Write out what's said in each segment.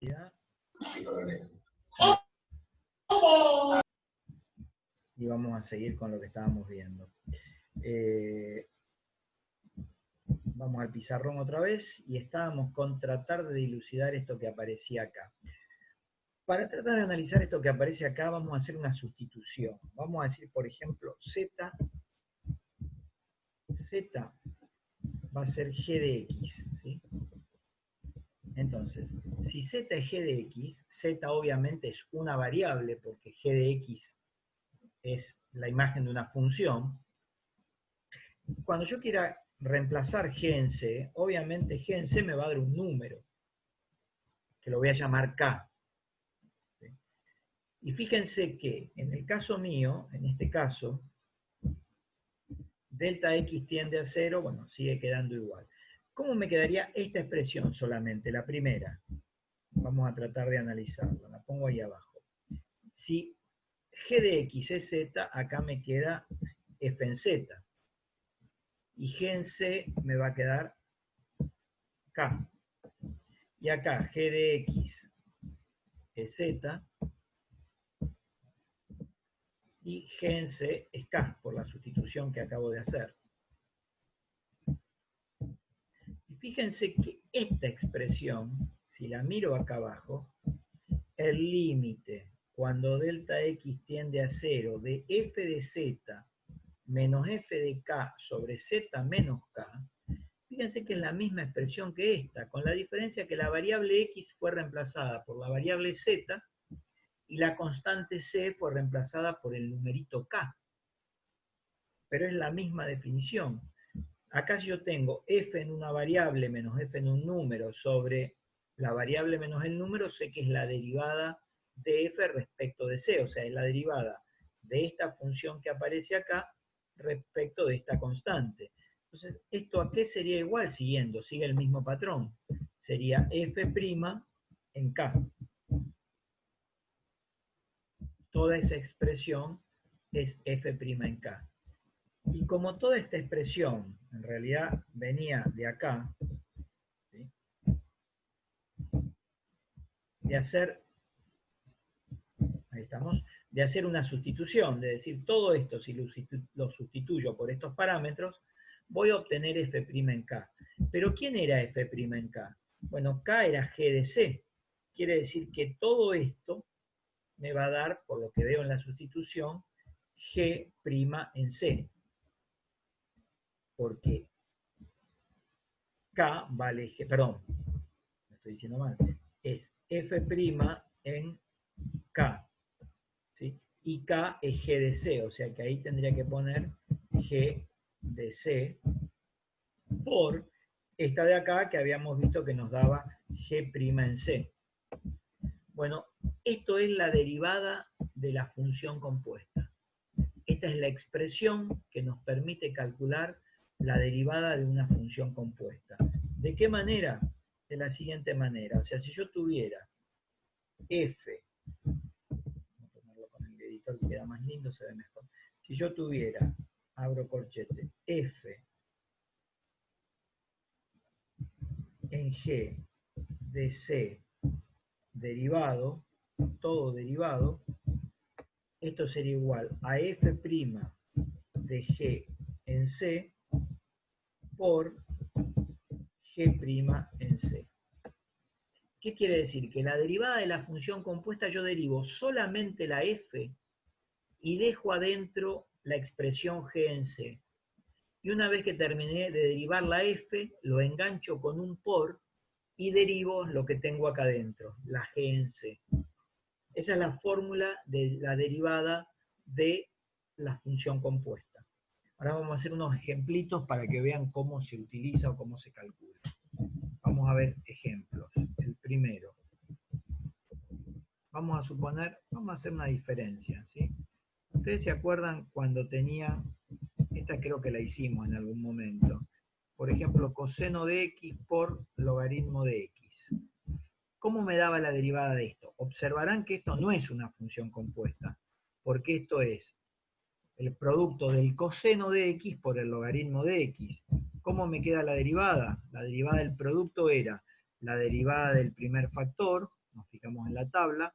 Y vamos a seguir con lo que estábamos viendo. Vamos al pizarrón otra vez y estábamos con tratar de dilucidar esto que aparecía acá. Para tratar de analizar esto que aparece acá, vamos a hacer una sustitución. Vamos a decir, por ejemplo, z va a ser g de x, ¿sí? Entonces, si z es g de x, z obviamente es una variable, porque g de x es la imagen de una función. Cuando yo quiera reemplazar g en c, obviamente g en c me va a dar un número, que lo voy a llamar k. ¿Sí? Y fíjense que en el caso mío, en este caso, delta x tiende a 0, bueno, sigue quedando igual. ¿Cómo me quedaría esta expresión solamente, la primera? Vamos a tratar de analizarla, la pongo ahí abajo. Si g de x es z, acá me queda f en z. Y g en c me va a quedar k. Y acá g de x es z. Y g en c es k, por la sustitución que acabo de hacer. Y fíjense que esta expresión, si la miro acá abajo, el límite cuando delta x tiende a 0 de f de z menos f de k sobre z menos k, fíjense que es la misma expresión que esta, con la diferencia que la variable x fue reemplazada por la variable z y la constante c fue reemplazada por el numerito k. Pero es la misma definición. Acá yo tengo f en una variable menos f en un número sobre la variable menos el número, sé que es la derivada de f respecto de c, o sea, es la derivada de esta función que aparece acá respecto de esta constante. Entonces, ¿esto a qué sería igual siguiendo? Sigue el mismo patrón. Sería f' en k. Toda esa expresión es f' en k. Y como toda esta expresión en realidad venía de acá, ¿sí? De hacer, ahí estamos, de hacer una sustitución, de decir todo esto, si lo sustituyo por estos parámetros, voy a obtener f' en k. Pero ¿quién era f' en k? Bueno, k era g de c. Quiere decir que todo esto me va a dar, por lo que veo en la sustitución, g' en c. Porque k vale g, perdón, me estoy diciendo mal, es f' en k, ¿sí? Y k es g de c, o sea que ahí tendría que poner g de c por esta de acá que habíamos visto que nos daba g' en c. Bueno, esto es la derivada de la función compuesta. Esta es la expresión que nos permite calcular la derivada de una función compuesta. ¿De qué manera? De la siguiente manera. O sea, si yo tuviera f, vamos a ponerlo con el editor que queda más lindo, se ve mejor. Si yo tuviera, abro corchete, f en g de c derivado, todo derivado, esto sería igual a f' de g en c por g' en c. ¿Qué quiere decir? Que la derivada de la función compuesta yo derivo solamente la f y dejo adentro la expresión g en c. Y una vez que terminé de derivar la f, lo engancho con un por y derivo lo que tengo acá adentro, la g en c. Esa es la fórmula de la derivada de la función compuesta. Ahora vamos a hacer unos ejemplitos para que vean cómo se utiliza o cómo se calcula. Vamos a ver ejemplos. El primero. Vamos a suponer, vamos a hacer una diferencia, ¿sí? Ustedes se acuerdan cuando tenía, esta creo que la hicimos en algún momento, por ejemplo, coseno de x por logaritmo de x. ¿Cómo me daba la derivada de esto? Observarán que esto no es una función compuesta, porque esto es el producto del coseno de x por el logaritmo de x. ¿Cómo me queda la derivada? La derivada del producto era la derivada del primer factor, aplicamos en la tabla,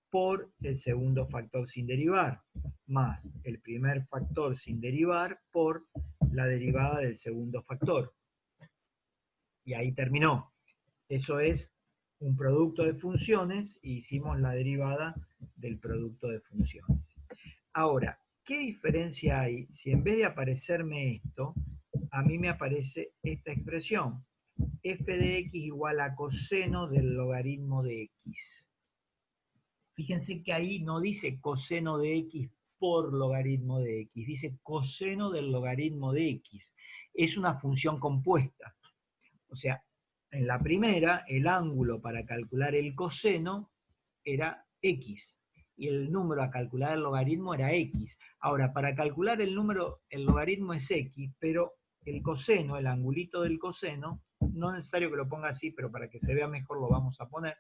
por el segundo factor sin derivar, más el primer factor sin derivar por la derivada del segundo factor. Y ahí terminó. Eso es un producto de funciones y hicimos la derivada del producto de funciones. Ahora, ¿qué diferencia hay si en vez de aparecerme esto, a mí me aparece esta expresión? F de x igual a coseno del logaritmo de x. Fíjense que ahí no dice coseno de x por logaritmo de x, dice coseno del logaritmo de x. Es una función compuesta. O sea, en la primera, el ángulo para calcular el coseno era x, y el número a calcular el logaritmo era x. Ahora, para calcular el logaritmo es x, pero el coseno, el angulito del coseno, no es necesario que lo ponga así, pero para que se vea mejor lo vamos a poner,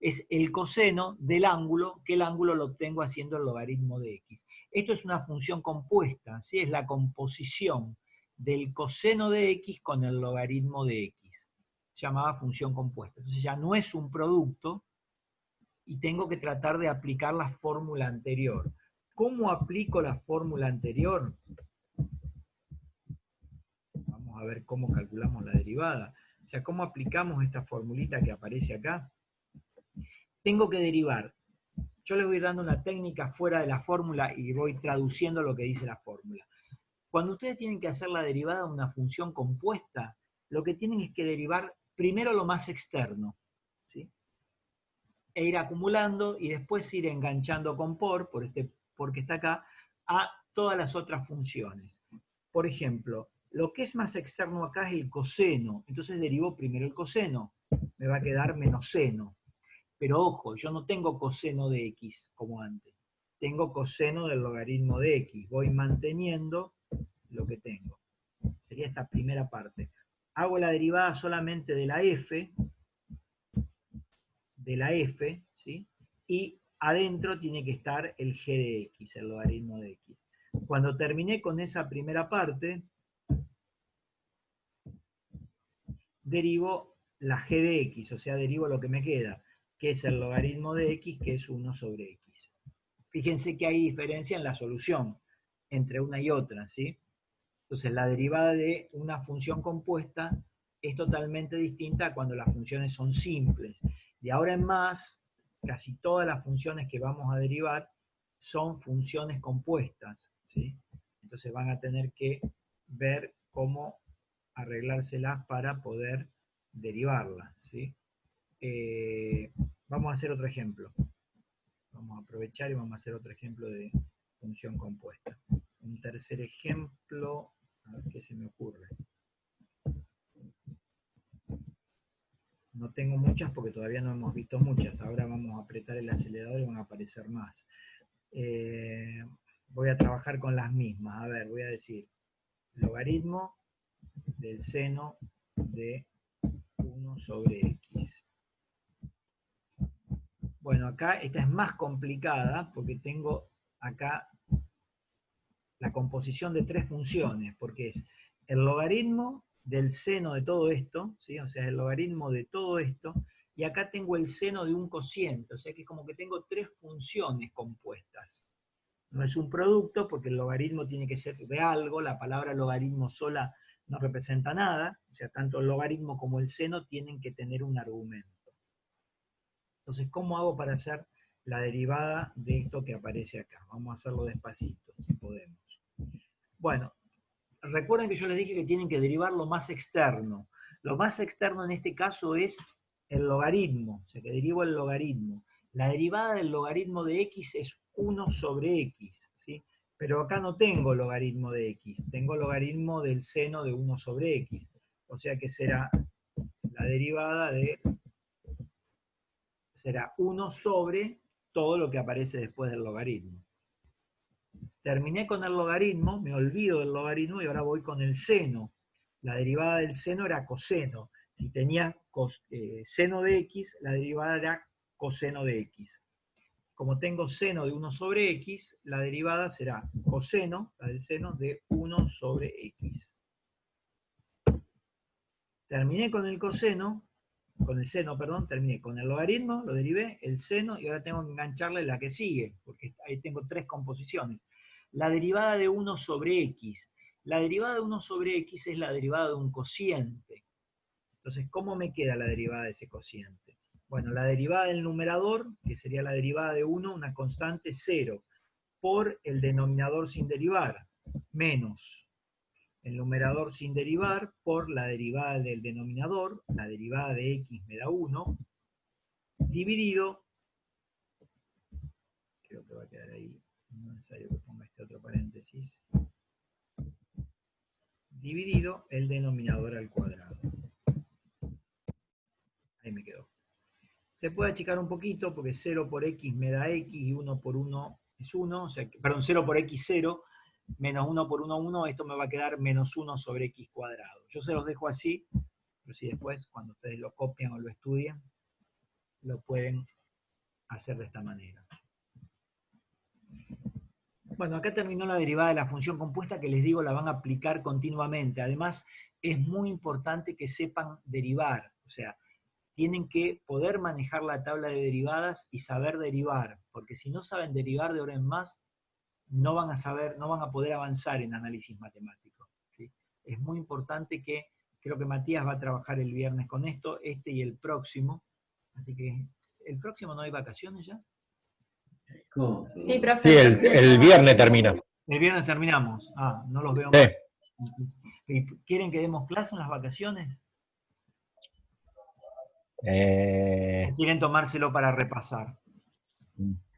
es el coseno del ángulo, que el ángulo lo obtengo haciendo el logaritmo de x. Esto es una función compuesta, ¿sí? Es la composición del coseno de x con el logaritmo de x. Llamada función compuesta. Entonces ya no es un producto y tengo que tratar de aplicar la fórmula anterior. ¿Cómo aplico la fórmula anterior? Vamos a ver cómo calculamos la derivada. O sea, ¿cómo aplicamos esta formulita que aparece acá? Tengo que derivar. Yo les voy dando una técnica fuera de la fórmula y voy traduciendo lo que dice la fórmula. Cuando ustedes tienen que hacer la derivada de una función compuesta, lo que tienen es que derivar primero lo más externo, ¿sí? E ir acumulando y después ir enganchando con porque está acá, a todas las otras funciones. Por ejemplo, lo que es más externo acá es el coseno, entonces derivo primero el coseno, me va a quedar menos seno. Pero ojo, yo no tengo coseno de x como antes. Tengo coseno del logaritmo de x. Voy manteniendo lo que tengo. Sería esta primera parte. Hago la derivada solamente de la f, ¿sí? Y adentro tiene que estar el g de x, el logaritmo de x. Cuando terminé con esa primera parte, derivo la g de x, o sea, derivo lo que me queda, que es el logaritmo de x, que es 1 sobre x. Fíjense que hay diferencia en la solución entre una y otra, ¿sí? Entonces, la derivada de una función compuesta es totalmente distinta a cuando las funciones son simples. De ahora en más, casi todas las funciones que vamos a derivar son funciones compuestas, ¿sí? Entonces van a tener que ver cómo arreglárselas para poder derivarlas, ¿sí? Vamos a hacer otro ejemplo. Vamos a aprovechar y vamos a hacer otro ejemplo de función compuesta. Un tercer ejemplo, a ver qué se me ocurre. No tengo muchas porque todavía no hemos visto muchas. Ahora vamos a apretar el acelerador y van a aparecer más. Voy a trabajar con las mismas. A ver, voy a decir logaritmo del seno de 1 sobre x. Bueno, acá esta es más complicada porque tengo acá la composición de tres funciones, porque es el logaritmo del seno de todo esto, ¿sí? O sea, el logaritmo de todo esto, y acá tengo el seno de un cociente, o sea que es como que tengo tres funciones compuestas. No es un producto porque el logaritmo tiene que ser de algo, la palabra logaritmo sola no representa nada, o sea, tanto el logaritmo como el seno tienen que tener un argumento. Entonces, ¿cómo hago para hacer la derivada de esto que aparece acá? Vamos a hacerlo despacito, si podemos. Bueno, recuerden que yo les dije que tienen que derivar lo más externo. Lo más externo en este caso es el logaritmo, o sea que derivo el logaritmo. La derivada del logaritmo de x es 1 sobre x, ¿sí? Pero acá no tengo logaritmo de x, tengo logaritmo del seno de 1 sobre x. O sea que será la derivada será 1 sobre todo lo que aparece después del logaritmo. Terminé con el logaritmo, me olvido del logaritmo y ahora voy con el seno. La derivada del seno era coseno. Si tenía seno de x, la derivada era coseno de x. Como tengo seno de 1 sobre x, la derivada será coseno, la del seno, de 1 sobre x. Terminé con el coseno con el seno, perdón, terminé con el logaritmo, lo derivé, el seno, y ahora tengo que engancharle la que sigue, porque ahí tengo tres composiciones. La derivada de 1 sobre x. La derivada de 1 sobre x es la derivada de un cociente. Entonces, ¿cómo me queda la derivada de ese cociente? Bueno, la derivada del numerador, que sería la derivada de 1, una constante 0, por el denominador sin derivar, menos el numerador sin derivar por la derivada del denominador, la derivada de x me da 1, dividido, creo que va a quedar ahí, no es necesario que ponga este otro paréntesis, dividido el denominador al cuadrado. Ahí me quedó. Se puede achicar un poquito porque 0 por x me da x y 1 por 1 es 1, o sea, perdón, 0 por x 0, menos 1 por 1, 1, esto me va a quedar menos 1 sobre x cuadrado. Yo se los dejo así, pero si después, cuando ustedes lo copian o lo estudian, lo pueden hacer de esta manera. Bueno, acá terminó la derivada de la función compuesta que les digo la van a aplicar continuamente. Además, es muy importante que sepan derivar, o sea, tienen que poder manejar la tabla de derivadas y saber derivar, porque si no saben derivar de ahora en más, no van a saber, no van a poder avanzar en análisis matemático, ¿sí? Es muy importante que, creo que Matías va a trabajar el viernes con esto, este y el próximo, así que, ¿el próximo no hay vacaciones ya? Sí, Sí, profe. el viernes termina. El viernes terminamos, no los veo Sí. más. ¿Quieren que demos clase en las vacaciones? ¿O quieren tomárselo para repasar?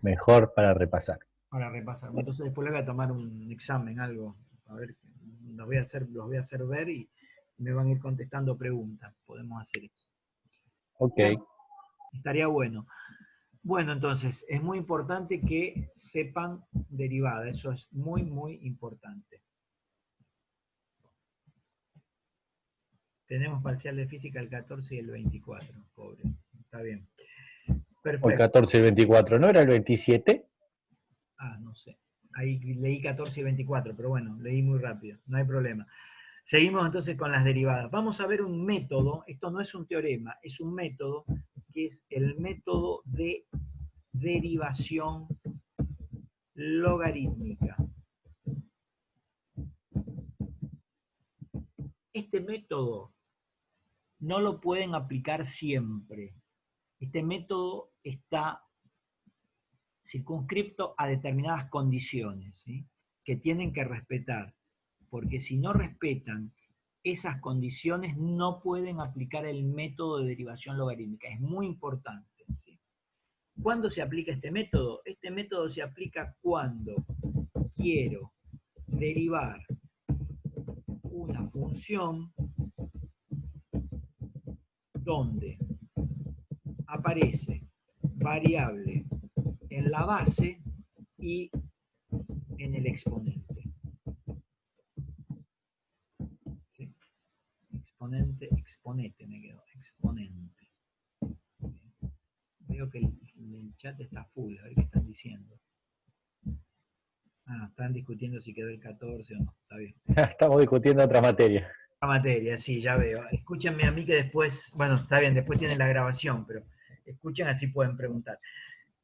Mejor para repasar. Para repasar. Entonces después le voy a tomar un examen, algo. A ver, los voy a hacer ver y me van a ir contestando preguntas. Podemos hacer eso. Ok. Estaría bueno. Bueno, entonces, es muy importante que sepan derivada. Eso es muy, muy importante. Tenemos parcial de física el 14 y el 24. Pobre. Está bien. Perfecto. O el 14 y el 24. ¿No era el 27? No sé. Ahí leí 14 y 24, pero bueno, leí muy rápido. No hay problema. Seguimos entonces con las derivadas. Vamos a ver un método, esto no es un teorema, es un método que es el método de derivación logarítmica. Este método no lo pueden aplicar siempre. Este método está circunscripto a determinadas condiciones, ¿sí?, que tienen que respetar, porque si no respetan esas condiciones no pueden aplicar el método de derivación logarítmica. Es muy importante, ¿sí? ¿Cuándo se aplica este método? Este método se aplica cuando quiero derivar una función donde aparece variable en la base y en el exponente. ¿Sí? Exponente me quedó, exponente. Veo que el chat está full, a ver qué están diciendo. Están discutiendo si quedó el 14 o no, está bien. Estamos discutiendo otra materia. La materia, sí, ya veo. Escúchenme a mí que después, bueno, está bien, después tienen la grabación, pero escuchen así pueden preguntar.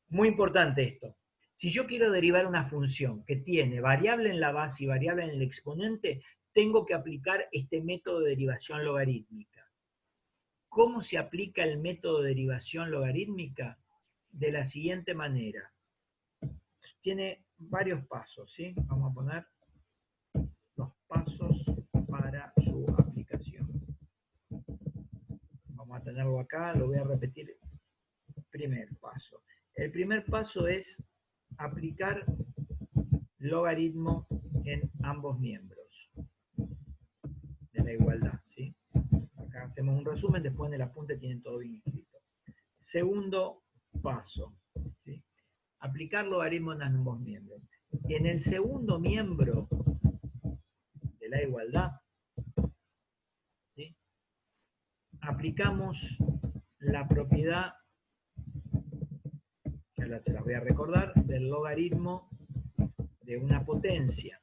Muy importante esto. Si yo quiero derivar una función que tiene variable en la base y variable en el exponente, tengo que aplicar este método de derivación logarítmica. ¿Cómo se aplica el método de derivación logarítmica? De la siguiente manera. Tiene varios pasos, ¿sí? Vamos a poner los pasos para su aplicación. Vamos a tenerlo acá, lo voy a repetir. Primer paso. El primer paso es aplicar logaritmo en ambos miembros de la igualdad, ¿sí? Acá hacemos un resumen, después en el apunte tienen todo bien escrito. Segundo paso, ¿sí?, aplicar logaritmo en ambos miembros. En el segundo miembro de la igualdad, ¿sí?, aplicamos la propiedad, que ahora se las voy a recordar, del logaritmo de una potencia.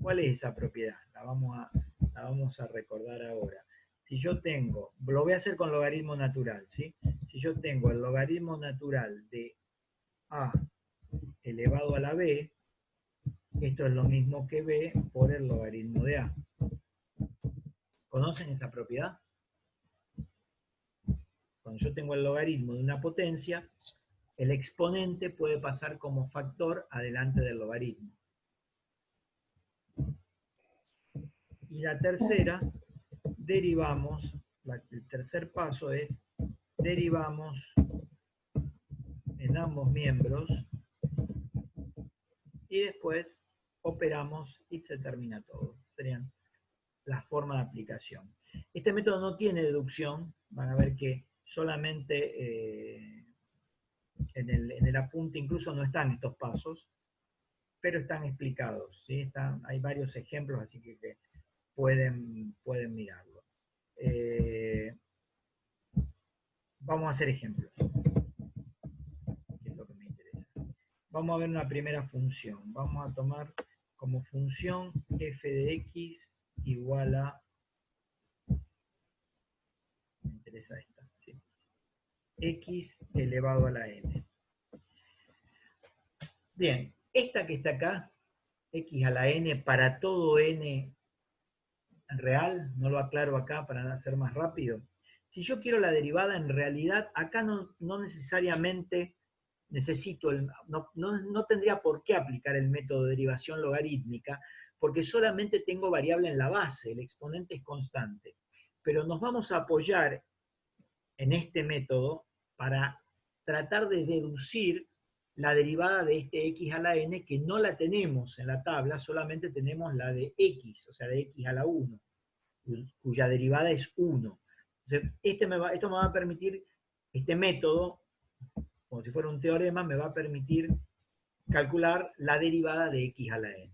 ¿Cuál es esa propiedad? La vamos a recordar ahora. Si yo tengo, lo voy a hacer con logaritmo natural, ¿sí? Si yo tengo el logaritmo natural de a elevado a la b, esto es lo mismo que b por el logaritmo de a. ¿Conocen esa propiedad? Cuando yo tengo el logaritmo de una potencia, el exponente puede pasar como factor adelante del logaritmo. Y la tercera, derivamos, el tercer paso es, derivamos en ambos miembros y después operamos y se termina todo. Serían las formas de aplicación. Este método no tiene deducción, van a ver que solamente en el apunte incluso no están estos pasos, pero están explicados, ¿sí? Hay varios ejemplos, así que pueden mirarlo. Vamos a hacer ejemplos, que es lo que me interesa. Vamos a ver una primera función. Vamos a tomar como función f de x igual a... Me interesa esta, ¿sí? X elevado a la n. Bien, esta que está acá, x a la n para todo n real, no lo aclaro acá para hacer más rápido. Si yo quiero la derivada, en realidad acá no necesariamente necesito, no tendría por qué aplicar el método de derivación logarítmica, porque solamente tengo variable en la base, el exponente es constante. Pero nos vamos a apoyar en este método para tratar de deducir la derivada de este x a la n, que no la tenemos en la tabla, solamente tenemos la de x, o sea, de x a la 1, cuya derivada es 1. Entonces, esto me va a permitir, este método, como si fuera un teorema, me va a permitir calcular la derivada de x a la n.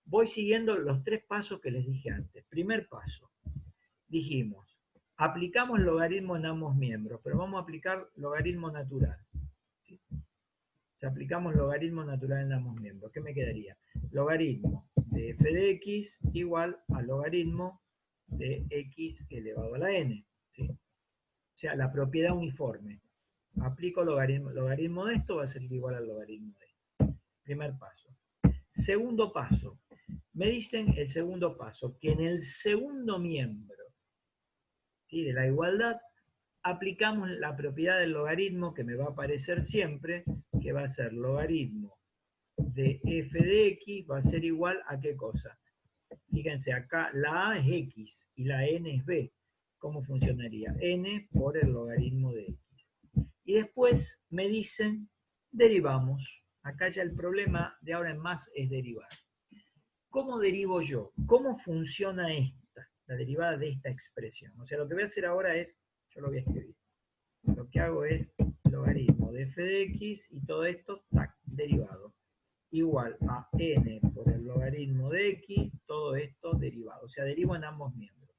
Voy siguiendo los tres pasos que les dije antes. Primer paso, dijimos, aplicamos logaritmo en ambos miembros, pero vamos a aplicar logaritmo natural. ¿Sí? Si aplicamos logaritmo natural en ambos miembros, ¿qué me quedaría? Logaritmo de f de x igual a logaritmo de x elevado a la n. ¿Sí? O sea, la propiedad uniforme. Aplico logaritmo de esto, va a ser igual al logaritmo de esto. Primer paso. Segundo paso. Me dicen el segundo paso, que en el segundo miembro, ¿sí?, de la igualdad, aplicamos la propiedad del logaritmo que me va a aparecer siempre, que va a ser logaritmo de f de x, va a ser igual a ¿qué cosa? Fíjense, acá la a es x y la n es b. ¿Cómo funcionaría? N por el logaritmo de x. Y después me dicen, derivamos. Acá ya el problema de ahora en más es derivar. ¿Cómo derivo yo? ¿Cómo funciona esta, la derivada de esta expresión? O sea, lo que voy a hacer ahora es, yo lo voy a escribir. Lo que hago es logaritmo de f de x y todo esto, tac, derivado. Igual a n por el logaritmo de x, todo esto derivado. O sea, derivo en ambos miembros.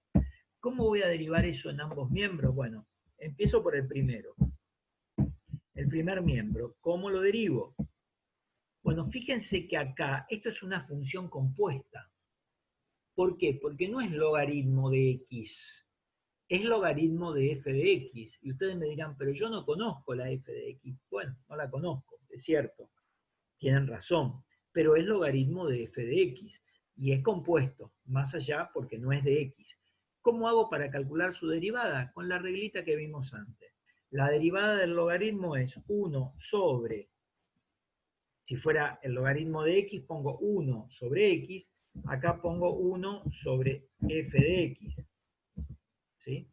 ¿Cómo voy a derivar eso en ambos miembros? Bueno, empiezo por el primero. El primer miembro. ¿Cómo lo derivo? Bueno, fíjense que acá esto es una función compuesta. ¿Por qué? Porque no es logaritmo de x, es logaritmo de f de x. Y ustedes me dirán, pero yo no conozco la f de x. Bueno, no la conozco, es cierto. Tienen razón, pero es logaritmo de f de x. Y es compuesto, más allá porque no es de x. ¿Cómo hago para calcular su derivada? Con la reglita que vimos antes. La derivada del logaritmo es 1 sobre, si fuera el logaritmo de x, pongo 1 sobre x, acá pongo 1 sobre f de x. ¿Sí?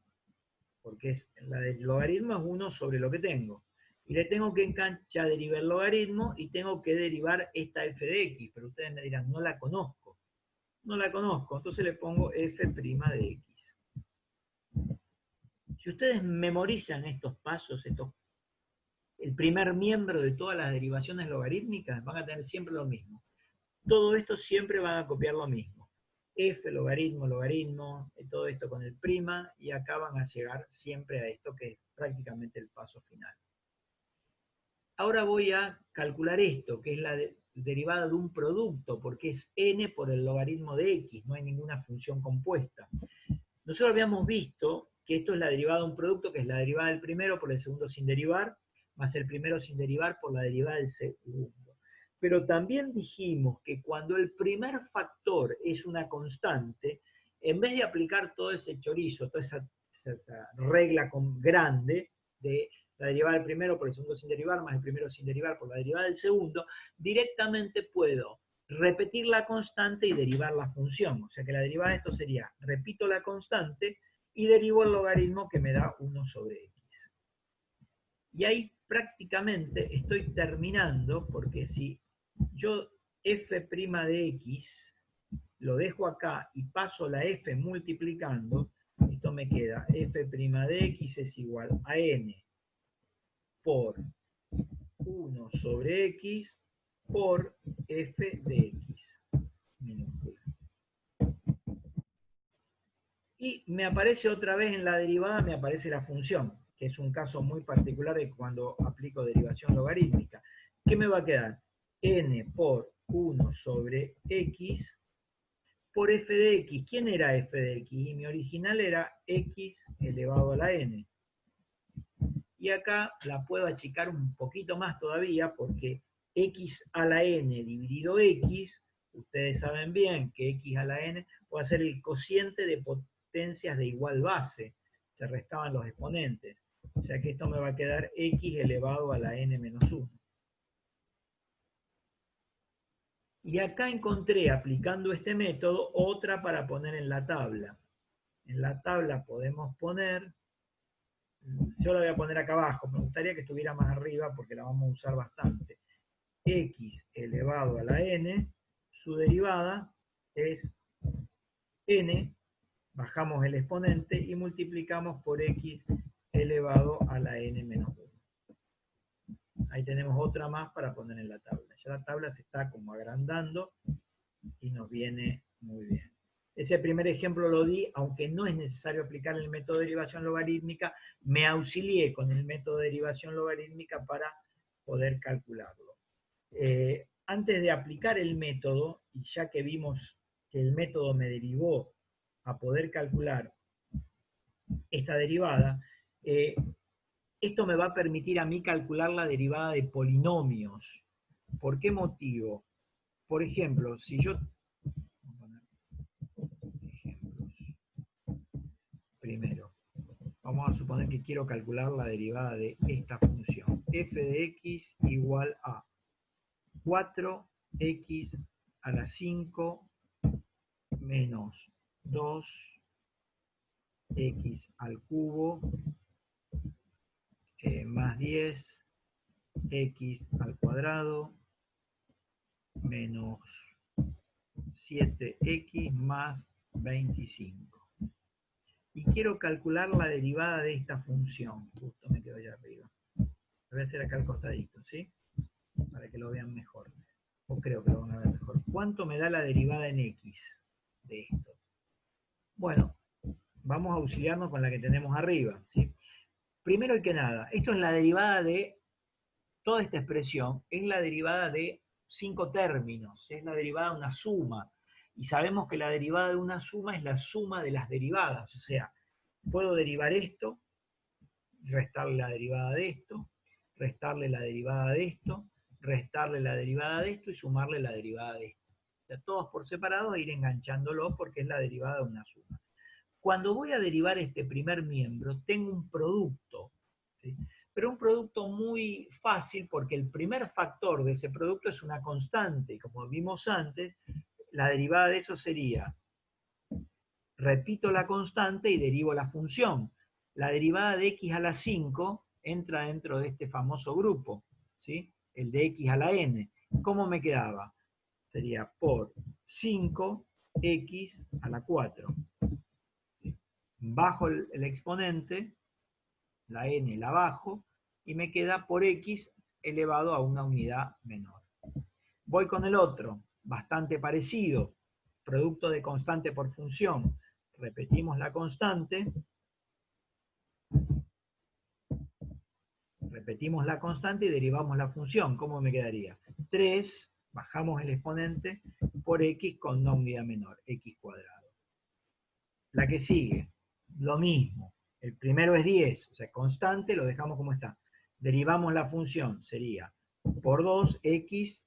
Porque la del logaritmo es 1 sobre lo que tengo. Y le tengo que ya derivar el logaritmo y tengo que derivar esta f de x. Pero ustedes me dirán, no la conozco. No la conozco, entonces le pongo f' de x. Si ustedes memorizan estos pasos, el primer miembro de todas las derivaciones logarítmicas, van a tener siempre lo mismo. Todo esto siempre van a copiar lo mismo. F, logaritmo, todo esto con el prima, y acá van a llegar siempre a esto que es prácticamente el paso final. Ahora voy a calcular esto, que es la derivada de un producto, porque es n por el logaritmo de x, no hay ninguna función compuesta. Nosotros habíamos visto que esto es la derivada de un producto, que es la derivada del primero por el segundo sin derivar, más el primero sin derivar por la derivada del segundo. Pero también dijimos que cuando el primer factor es una constante, en vez de aplicar todo ese chorizo, toda esa regla grande de la derivada del primero por el segundo sin derivar, más el primero sin derivar por la derivada del segundo, directamente puedo repetir la constante y derivar la función. O sea que la derivada de esto sería, repito la constante y derivo el logaritmo que me da 1 sobre x. Y ahí prácticamente estoy terminando, porque si yo f' de x lo dejo acá y paso la f multiplicando, esto me queda f' de x es igual a n por 1 sobre x por f de x minúscula. Y me aparece otra vez en la derivada, me aparece la función, que es un caso muy particular de cuando aplico derivación logarítmica. ¿Qué me va a quedar? N por 1 sobre x por f de x. ¿Quién era f de x? Y mi original era x elevado a la n. Y acá la puedo achicar un poquito más todavía porque x a la n dividido x, ustedes saben bien que x a la n puede ser el cociente de potencias de igual base. Se restaban los exponentes. O sea que esto me va a quedar x elevado a la n menos 1. Y acá encontré, aplicando este método, otra para poner en la tabla. En la tabla podemos poner, yo la voy a poner acá abajo, me gustaría que estuviera más arriba porque la vamos a usar bastante. X elevado a la n, su derivada es n, bajamos el exponente y multiplicamos por x elevado a la n menos 1. Ahí tenemos otra más para poner en la tabla. Ya la tabla se está como agrandando y nos viene muy bien. Ese primer ejemplo lo di, aunque no es necesario aplicar el método de derivación logarítmica, me auxilié con el método de derivación logarítmica para poder calcularlo. Antes de aplicar el método, y ya que vimos que el método me derivó a poder calcular esta derivada, esto me va a permitir a mí calcular la derivada de polinomios. ¿Por qué motivo? Por ejemplo, si yo... Primero, vamos a suponer que quiero calcular la derivada de esta función. F de x igual a 4x a la 5 menos 2x al cubo más 10 x al cuadrado menos 7x más 25. Y quiero calcular la derivada de esta función. Justo me quedo allá arriba. Lo voy a hacer acá al costadito, ¿sí? Para que lo vean mejor. O creo que lo van a ver mejor. ¿Cuánto me da la derivada en x de esto? Bueno, vamos a auxiliarnos con la que tenemos arriba, ¿sí? Primero y que nada, esto es la derivada de toda esta expresión, es la derivada de 5 términos, es la derivada de una suma. Y sabemos que la derivada de una suma es la suma de las derivadas. O sea, puedo derivar esto, restarle la derivada de esto, restarle la derivada de esto, restarle la derivada de esto y sumarle la derivada de esto. O sea, todos por separado e ir enganchándolo porque es la derivada de una suma. Cuando voy a derivar este primer miembro, tengo un producto, ¿sí? Pero un producto muy fácil porque el primer factor de ese producto es una constante. Y como vimos antes, la derivada de eso sería, repito la constante y derivo la función. La derivada de x a la 5 entra dentro de este famoso grupo, ¿sí? El de x a la n. ¿Cómo me quedaba? Sería por 5x a la 4. Bajo el exponente, la n la bajo, y me queda por x elevado a una unidad menor. Voy con el otro, bastante parecido, producto de constante por función. Repetimos la constante, y derivamos la función. ¿Cómo me quedaría? 3, bajamos el exponente, por x con una unidad menor, x cuadrado. La que sigue, lo mismo. El primero es 10, o sea, constante, lo dejamos como está. Derivamos la función, sería por 2, x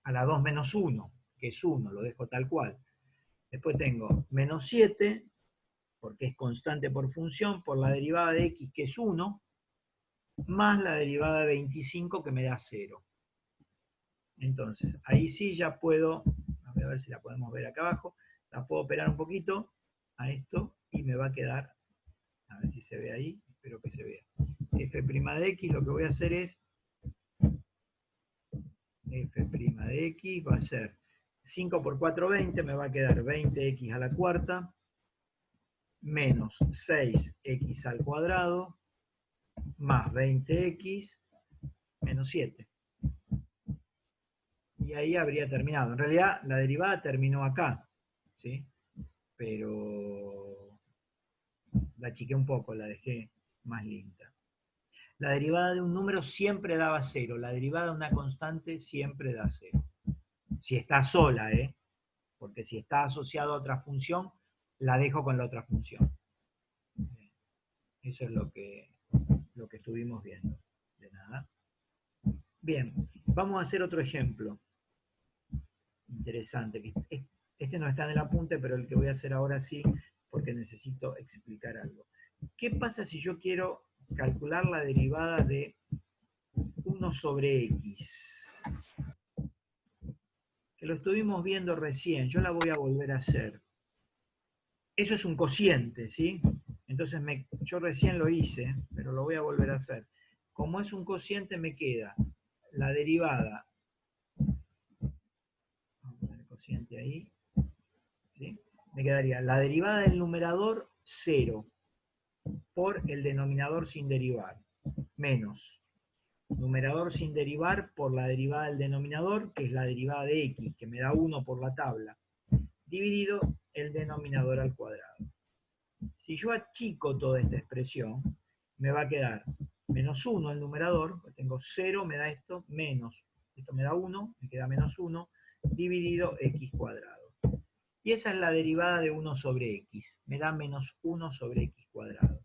a la 2 menos 1, que es 1, lo dejo tal cual. Después tengo menos 7, porque es constante por función, por la derivada de x, que es 1, más la derivada de 25, que me da 0. Entonces, ahí sí ya puedo, a ver si la podemos ver acá abajo, la puedo operar un poquito a esto y me va a quedar, a ver si se ve ahí, espero que se vea. F' de x, lo que voy a hacer es, F' de x va a ser 5 por 4, 20, me va a quedar 20x a la cuarta, menos 6x al cuadrado, más 20x, menos 7. Y ahí habría terminado. En realidad, la derivada terminó acá, ¿sí? Pero la achiqué un poco, la dejé más linda. La derivada de un número siempre daba 0. La derivada de una constante siempre da 0. Si está sola, ¿eh? Porque si está asociado a otra función, la dejo con la otra función. Eso es lo que estuvimos viendo. De nada. Bien, vamos a hacer otro ejemplo. Interesante. Este no está en el apunte, pero el que voy a hacer ahora sí, porque necesito explicar algo. ¿Qué pasa si yo quiero calcular la derivada de 1 sobre x? Que lo estuvimos viendo recién, yo la voy a volver a hacer. Eso es un cociente, ¿sí? Entonces yo recién lo hice, pero lo voy a volver a hacer. Como es un cociente, me queda la derivada, vamos a poner el cociente ahí, ¿sí? Me quedaría la derivada del numerador 0 por el denominador sin derivar, menos numerador sin derivar por la derivada del denominador, que es la derivada de x, que me da 1 por la tabla, dividido el denominador al cuadrado. Si yo achico toda esta expresión, me va a quedar menos 1 el numerador, pues tengo 0, me da esto, menos, esto me da 1, me queda menos 1, dividido x cuadrado. Y esa es la derivada de 1 sobre x, me da menos 1 sobre x cuadrado.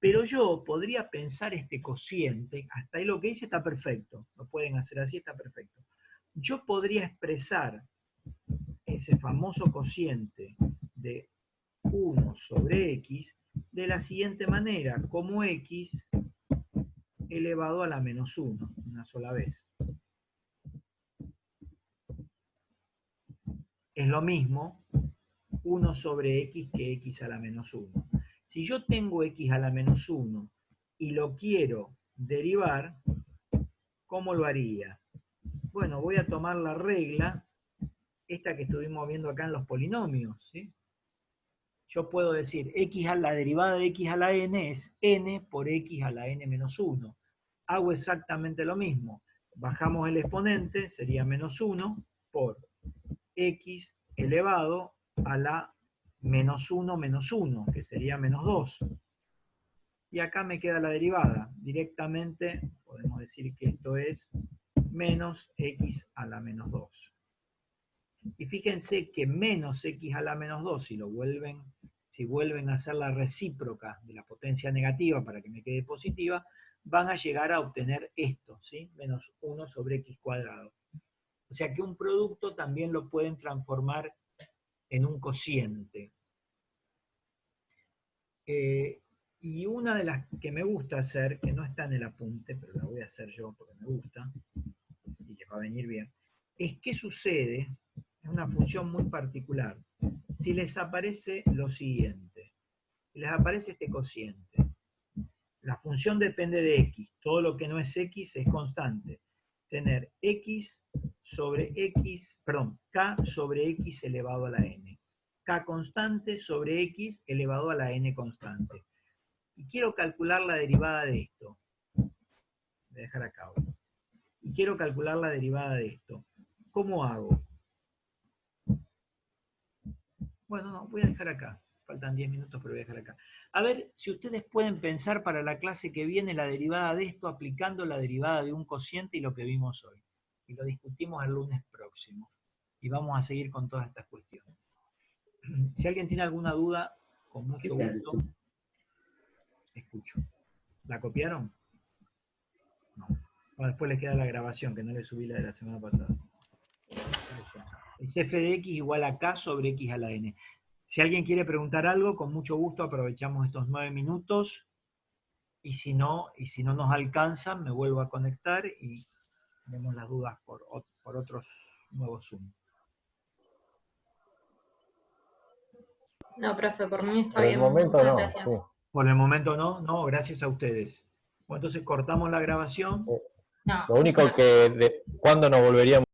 Pero yo podría pensar este cociente, hasta ahí lo que hice está perfecto, lo pueden hacer así, está perfecto. Yo podría expresar ese famoso cociente de 1 sobre x de la siguiente manera, como x elevado a la menos 1, una sola vez. Es lo mismo 1 sobre x que x a la menos 1. Si yo tengo x a la menos 1 y lo quiero derivar, ¿cómo lo haría? Bueno, voy a tomar la regla, esta que estuvimos viendo acá en los polinomios, ¿sí? Yo puedo decir, la derivada de x a la n es n por x a la n menos 1. Hago exactamente lo mismo. Bajamos el exponente, sería menos 1 por x elevado a la menos 1 menos 1, que sería menos 2. Y acá me queda la derivada. Directamente podemos decir que esto es menos x a la menos 2. Y fíjense que menos x a la menos 2, si vuelven a hacer la recíproca de la potencia negativa para que me quede positiva, van a llegar a obtener esto, ¿sí? Menos 1 sobre x cuadrado. O sea que un producto también lo pueden transformar en un cociente. Y una de las que me gusta hacer, que no está en el apunte, pero la voy a hacer yo porque me gusta, y les va a venir bien, es qué sucede, es una función muy particular, si les aparece lo siguiente, si les aparece este cociente. La función depende de x, todo lo que no es x es constante. Tener x sobre x, perdón, k sobre x elevado a la n. K constante sobre x elevado a la n constante. Y quiero calcular la derivada de esto. Voy a dejar acá. Y quiero calcular la derivada de esto. ¿Cómo hago? Bueno, no, voy a dejar acá. Faltan 10 minutos, pero voy a dejar acá. A ver si ustedes pueden pensar para la clase que viene la derivada de esto aplicando la derivada de un cociente y lo que vimos hoy. Y lo discutimos el lunes próximo. Y vamos a seguir con todas estas cuestiones. Si alguien tiene alguna duda, con mucho gusto. escucho. ¿La copiaron? No. Bueno, después les queda la grabación, que no le subí la de la semana pasada. Es f de x igual a k sobre x a la n. Si alguien quiere preguntar algo, con mucho gusto aprovechamos estos 9 minutos. Y si no nos alcanzan, me vuelvo a conectar y tenemos las dudas por otros nuevos Zoom. No, profe, por mí está Por el bien. momento Muchas no. gracias. Sí. Por el momento no, no, gracias a ustedes. Bueno, entonces cortamos la grabación. No, Lo único que, ¿cuándo nos volveríamos?